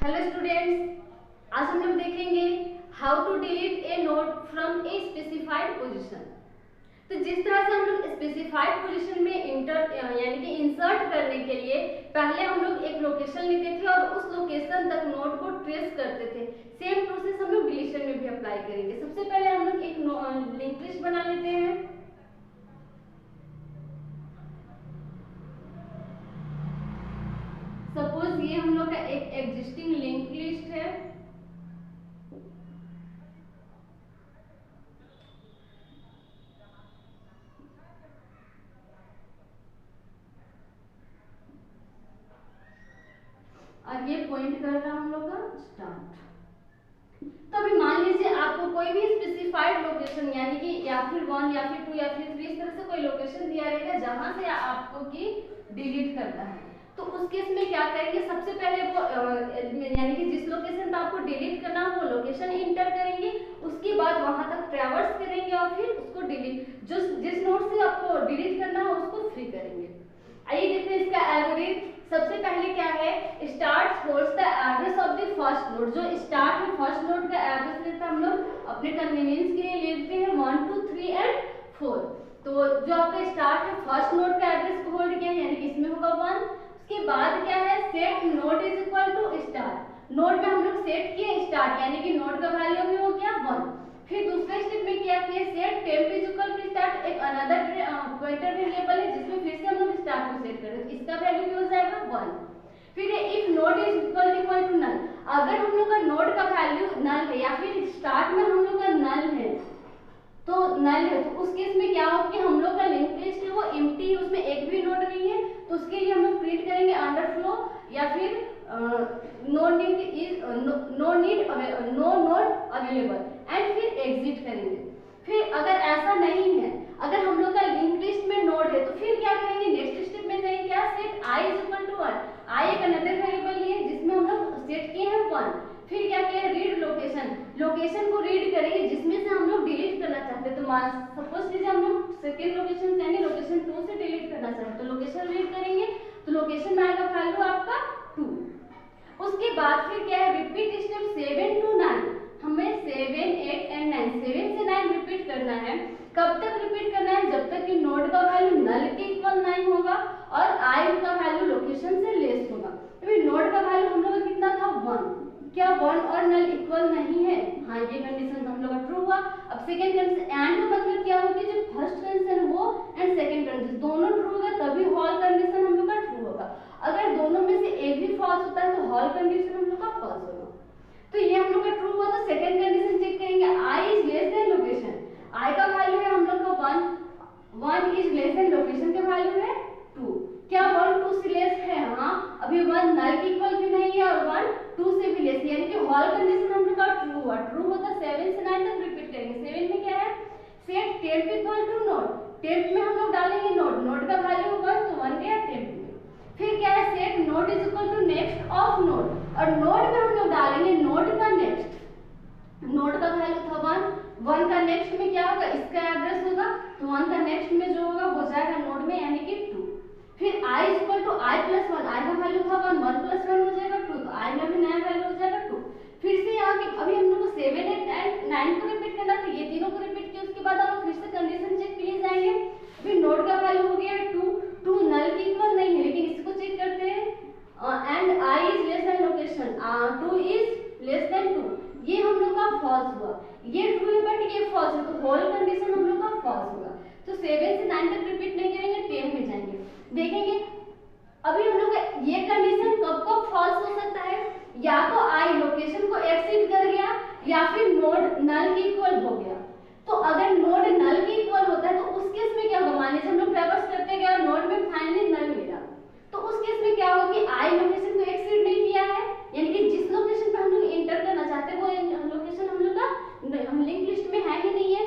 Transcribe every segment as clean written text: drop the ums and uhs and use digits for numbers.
Hello students, आज हम लोग देखेंगे how to delete a node from a specified position. तो जिस तरह से हम लोग स्पेसिफाइड पोजीशन में यानी कि इंसर्ट करने के लिए पहले हम लोग एक लोकेशन लेते थे और उस लोकेशन तक नोड को ट्रेस करते थे, सेम प्रोसेस हम लोग डिलीशन में भी अप्लाई करेंगे। सबसे पहले हम लोग एक लिंक लिस्ट बना लेते हैं। सपोज ये हम लोग का एक एग्जिस्टिंग लिंक लिस्ट है। और ये पॉइंट कर रहा हम लोग का स्टार्ट। तो अभी मान लीजिए आपको कोई भी स्पेसिफाइड लोकेशन यानी कि या फिर 1 या फिर 2 या फिर 3 इस तरह से कोई लोकेशन दिया रहेगा जहां से आपको की डिलीट करना है। तो उस केस में क्या करेंगे, सबसे पहले वो यानी कि जिस लोकेशन पर आपको डिलीट करना है वो लोकेशन इंटर करेंगे, उसके बाद वहां तक ट्रैवर्स करेंगे और फिर उसको डिलीट जिस नोड से आपको डिलीट करना है उसको फ्री करेंगे। आइए देखते हैं इसका एल्गोरिथम। सबसे पहले क्या है, start holds the address of the first node. जो स्टार्ट है फर्स्ट नोड का एड्रेस लेता है, हम लोग अपने कन्वीनियंस के लिए लेते हैं 1 2 3 एंड 4। तो जो आपका स्टार्ट है फर्स्ट नोड का एड्रेस को होल्ड किया यानी कि इसमें होगा 1। उसके बाद क्या है, set node is equal to start. Node में हम लोग सेट किए स्टार्ट यानी कि नोड का वैल्यू भी हो गया 1। फिर दूसरे स्टेप में क्या किया, set temp is equal to start. एक अनदर पॉइंटर वेरिएबल है जिसमें फिर से हम लोग स्टार्ट को सेट करें, इसका वैल्यू भी हो जाएगा 1। फिर if node is equal to null. अगर हम लोग का नोड का वैल्यू नल है या फिर स्टार्ट में हम लोग का नल है तो नल है, तो उस केस में क्या होगा कि हम लोग का लिंक लिस्ट है वो एम्प्टी है, उसमें एक भी नोड नहीं है। तो उसके लिए हम लोग प्रिंट करेंगे अंडरफ्लो या फिर नो नोड अवेलेबल एंड फिर एग्जिट करेंगे। फिर अगर ऐसा नहीं है, अगर हम लोग का लिंक लिस्ट में नोड है तो फिर क्या करेंगे, नेक्स्ट स्टेप में जाएंगे क्या, set i is equal to 1। i एक अनदर वेरिएबल लिए जिसमें हम लोग सेट किए हैं 1। फिर क्या किया, रीड लोकेशन। लोकेशन को रीड करेंगे जिसमें से हम लोग डिलीट करना चाहते हैं। तो सपोज लीजिए हम लोग सेकंड लोकेशन यानी लोकेशन 2 से डिलीट करना चाहते हैं, तो लोकेशन रीड करेंगे तो लोकेशन में आएगा वैल्यू आपका 2। उसके बाद फिर क्या है, रिपीट स्टेप 7 to 9। हमें 7 8 एंड 9 7 से 9 रिपीट करना है। कब तक रिपीट करना है, जब तक कि नोड का वैल्यू नल के इक्वल नहीं होगा और i का वैल्यू लोकेशन से लेस होगा। तो नोड का वैल्यू हम लोग का कितना था 1। क्या 1 और नल इक्वल नहीं है? हाँ, ये कंडीशन हम लोग का ट्रू हुआ। अब सेकंड कंडीशन एंड का मतलब क्या होगी, जो फर्स्ट कंडीशन वो एंड सेकंड कंडीशन दोनों ट्रू होगा तभी हॉल कंडीशन हम लोग का ट्रू होगा। अगर दोनों में से एक भी फॉल्स होता है तो हॉल कंडीशन हम लोग का फॉल्स होगा। तो ये हम लोग का ट्रू हुआ। तो सेकंड कंडीशन चेक करेंगे, i is less than location. i का वैल्यू है हम लोग का 1 इज लेस देन लोकेशन का वैल्यू है 2। क्या 1 2 से लेस है? हाँ, अभी 1 नल के इक्वल भी नहीं है और 1 2 से भी लेस, यानी कि हॉल कंडीशन हम लोग का ट्रू हुआ। ट्रू होता 7 से 9 तक रिपीट करेंगे। 7 में क्या है, set temp equal to node. Temp में हम लोग डालेंगे नोड का वैल्यू 1 तो 1 गया टेम्प में। फिर क्या है, set node is equal to next of node, और नोड में हम लोग डालेंगे नोड का नेक्स्ट। नोड का वैल्यू था 1 का नेक्स्ट में क्या होगा, इसका एड्रेस होगा, तो 1 का नेक्स्ट में जो होगा वो जाएगा नोड में यानी कि 2। फिर i is equal to i plus 1। i का वैल्यू था 1 प्लस 1 हो जाएगा 2, तो i में भी नया वैल्यू हो जाएगा 2। फिर से यहाँ के अभी हम लोग को 7 8 एंड 9 को रिपीट करना था, ये तीनों को रिपीट किया। उसके बाद हम फिर से कंडीशन चेक के लिए जाएंगे। फिर नोड का वैल्यू हो गया 2 नल के इक्वल नहीं है, लेकिन इसको चेक करते हैं and i is less than location 2 is less than 2। ये हम लोग का फॉल्स हुआ। ये ट्रू है बट ये फॉल्स है, तो होल कंडीशन हम लोग का फॉल्स होगा। तो 7 से 9 तक रिपीट नहीं करेंगे, 10 में जाएंगे। देखेंगे अभी हम लोग ये कंडीशन कब कब फॉल्स हो सकता है, या तो i लोकेशन को एक्सीड कर गया या फिर नोड नल के इक्वल हो गया। तो अगर नोड नल के इक्वल होता है तो उस केस में क्या होगा, मान लीजिए हम लोग ट्रैवर्स करते गए और नोड में फाइनली नल मिला, तो उस केस में क्या होगा कि i लोकेशन को एक्सीड नहीं किया है, यानी कि जिस लोकेशन पर हम लोग एंटर करना चाहते हैं वो लोकेशन हम लोग का लिंक लिस्ट में है ही नहीं है।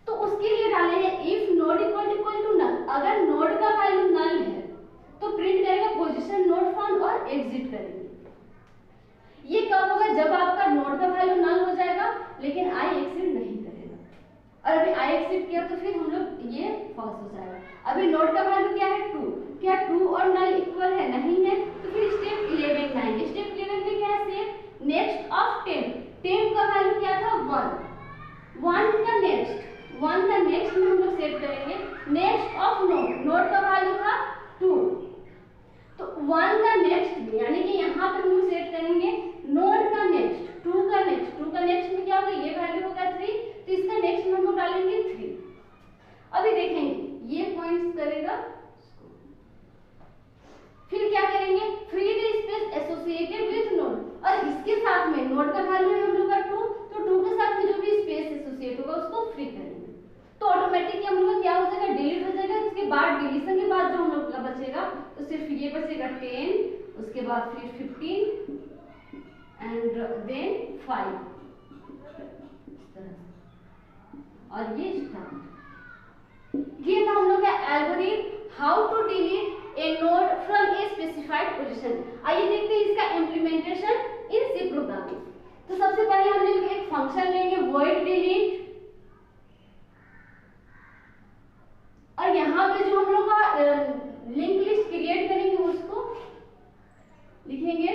तो उसके लिए डाले हैं if node equal to null. अगर नोड का वैल्यू नल है तो प्रिंट करेगा पोजीशन नोट फाउंड और एग्जिट करेंगे। ये कब होगा, जब आपका नोड का वैल्यू नल हो जाएगा लेकिन i एक्सीड नहीं करेगा, और अभी i एक्सीड किया तो फिर हम लोग ये फॉल्स हो जाएगा। अभी नोड का वैल्यू क्या है 2, क्या 2 और नल इक्वल है? नहीं है, तो फिर स्टेप 11 में आएंगे। स्टेप 11 में क्या है, 1 का नेक्स्ट में, यानी कि यहाँ पर हम लोग सेट करेंगे नोड का नेक्स्ट, 2 का नेक्स्ट, 2 का नेक्स्ट में क्या होगा, ये वैल्यू होगा 3, तो इसका नेक्स्ट में हम लोग डालेंगे 3। अभी देखेंगे ये पॉइंट्स करेगा, फिर क्या करेंगे, free the space associated with node, और इसके साथ में नोड का वैल्यू है हम लोग का 2, तो 2 के साथ में जो भी स्पेस एसोसिएट होगा उसको फ्री करेंगे, तो ऑटोमेटिकली हम लोग का क्या हो जाएगा, डिलीट हो जाएगा। उसके बाद डिलीशन के बाद जो हम लोग का बचेगा तो सिर्फ ये बचेगा 10, उसके बाद फिर 15 एंड देन 5, और ये स्टार्ट। ये था हम लोग का algorithm how to delete a node from a specified position. आइए देखते हैं इसका इम्प्लीमेंटेशन इन सी प्रोग्रामिंग। तो सबसे पहले हम लोग एक फंक्शन लेंगे void delete, और यहाँ पे जो हम लोग का लिंक लिस्ट क्रिएट करेंगे उसको लिखेंगे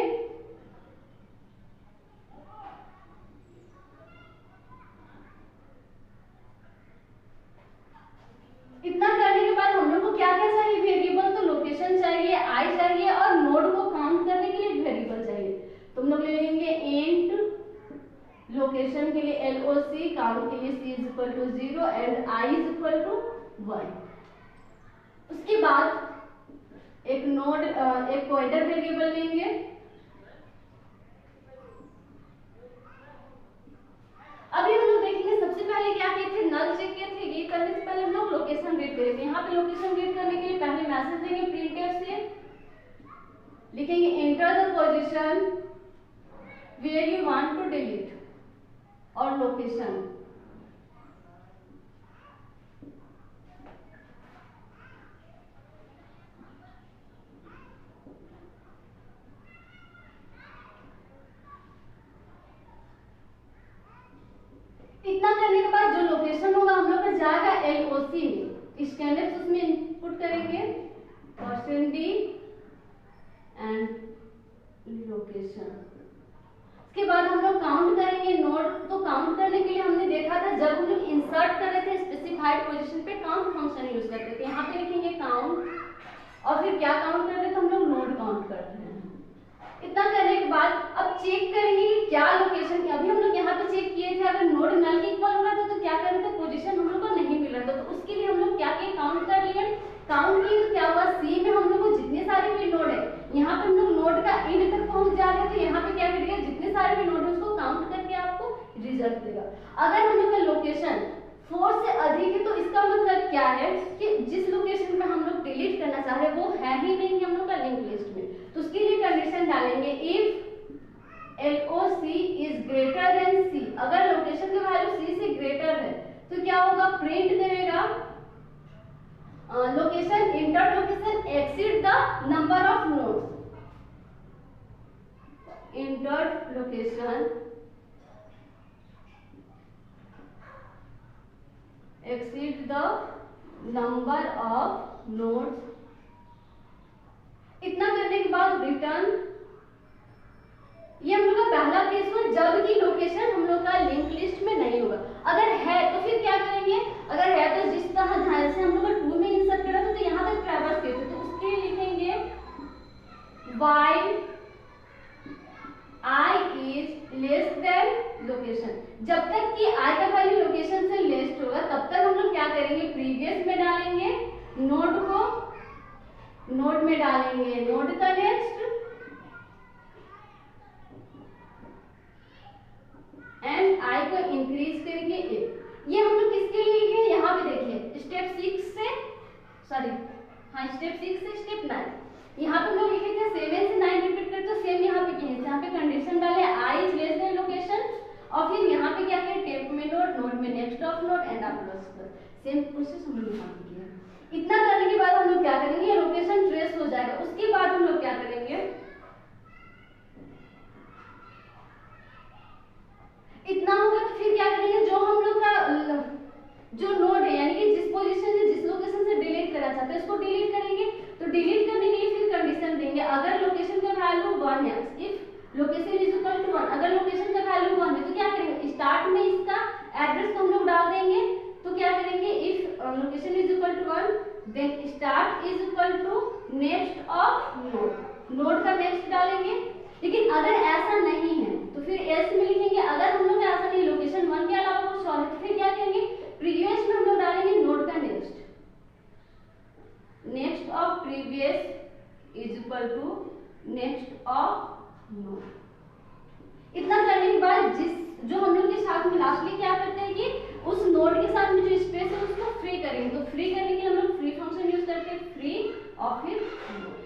इतना करने के बाद हम लोग को क्या क्या चाहिए, वेरिएबल, तो लोकेशन चाहिए, आई चाहिए, और नोड को काउंट करने के लिए वेरिएबल चाहिए। तो हम लोग ले लेंगे इंट लोकेशन के लिए LOC, काउंट के लिए C = 0 एंड I = 1। उसके बाद एक नोड एक पॉइंटर वेरिएबल लेंगे, अभी हम लोग देखेंगे सबसे पहले क्या किए थे, नल चेक किए थे। ये करने से पहले हम लोग लोकेशन रीड करेंगे। यहाँ पे लोकेशन रीड करने के लिए पहले मैसेज देंगे प्रिंटफ से, लिखेंगे enter the position where you want to delete और लोकेशन। इतना करने के बाद जो लोकेशन होगा हम लोग का जाएगा LOC में, स्टैंडर्ड उसमें इनपुट करेंगे %d एंड लोकेशन। उसके बाद हम लोग काउंट करेंगे नोड। तो काउंट करने के लिए हमने देखा था जब हम लोग इंसर्ट कर रहे थे स्पेसिफाइड पोजीशन पे काउंट फंक्शन यूज करते थे। यहाँ पे लिखेंगे काउंट, और फिर क्या काउंट कर रहे थे हम लोग, नोड काउंट कर रहे हैं। इतना करने के बाद अब चेक करेंगे कि क्या लोकेशन की, अभी हम लोग यहाँ पे चेक किए थे अगर नोड नल के इक्वल हो रहा था तो क्या कर रहे थे, पोजीशन हम लोग को नहीं मिल रहा था, तो उसके लिए हम लोग क्या किए, काउंट कर लिए। काउंट किए तो क्या हुआ, सी में हम लोग को जितने सारे भी नोड है, यहाँ पे हम लोग नोड का एंड तक पहुंच जा रहे थे, यहाँ पे क्या करेगा, जितने सारे भी नोड है उसको काउंट करके आपको रिजल्ट देगा। अगर हम लोग का लोकेशन 4 से अधिक है तो इसका मतलब क्या है कि जिस लोकेशन में हम लोग डिलीट करना चाह रहे हैं वो है ही नहीं हम लोग का लिंक लिस्ट में, तो उसके लिए कंडीशन डालेंगे if LOC is greater than C। अगर लोकेशन की वैल्यू C से ग्रेटर है तो क्या होगा, प्रिंट करेगा location inter location exceed the number of nodes, inter location exceed the number of nodes। इतना करने के बाद रिटर्न। ये हम लोग का पहला केस हुआ जबकि लोकेशन हम लोग का लिंक लिस्ट में नहीं होगा। अगर है तो फिर क्या करेंगे, अगर है तो जिस तरह जैसे हम लोग 2 में इंसर्ट करा था तो यहाँ तक ट्रैवर्स किए थे, तो उसके लिए लिखेंगे while I is less than location. जब तक कि I का वैल्यू लोकेशन से लेस होगा तब तक हम लोग क्या करेंगे, प्रीवियस में डालेंगे नोड को, नोड में डालेंगे नोड का नेक्स्ट एंड I को इंक्रीज करेंगे 1। ये हम लोग किसके लिए लिखे, यहाँ पे देखिए स्टेप 6 से स्टेप 6 से स्टेप 9। यहाँ पे हम लोग लिखे थे 7 से 9 रिपीट करते, तो सेम यहाँ पे किए, यहाँ पे कंडीशन डाले I is less than location, और फिर यहाँ पे क्या किया, टेप में नोड में next of node and after, same process हम लोग यहाँ पे किया। इतना करने के बाद हम लोग क्या करेंगे, लोकेशन ट्रेस हो जाएगा। उसके बाद हम लोग क्या करेंगे, इतना होगा तो फिर क्या करेंगे, जो हम लोग का जो नोड है यानी कि जिस पोजीशन से जिस लोकेशन से डिलीट करना चाहते हैं उसको डिलीट करेंगे। तो डिलीट करने के लिए फिर कंडीशन देंगे, अगर लोकेशन का वैल्यू 1 है, if location is equal to 1, अगर लोकेशन का वैल्यू 1 है तो क्या करेंगे, स्टार्ट में इसका एड्रेस को हम लोग डाल देंगे। तो क्या करेंगे, if location is equal to 1 then start is equal to next of node. Node का नेक्स्ट डालेंगे। लेकिन अगर ऐसा नहीं है तो फिर एल्स में लिखेंगे। अगर हम लोग ऐसा नहीं, लोकेशन 1 के अलावा कुछ और है, तो फिर क्या कहेंगे, प्रीवियस में हम लोग डालेंगे नोड का next. Next of previous is equal to next of node. इतना करने के बाद जो हम लोग के साथ में लास्टली क्या करते हैं कि उस नोड के साथ में जो स्पेस है उसको फ्री करेंगे। तो फ्री करने के लिए हम लोग फ्री फंक्शन यूज करते हैं, फ्री और फिर नोड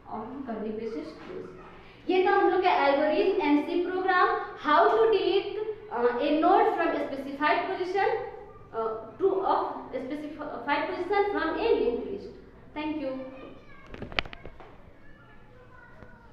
और करली ब्रेसेस क्लोज। ये था हम लोग का algorithm and C program, how to delete a node from specified position to of specified position from a linked list. Thank you.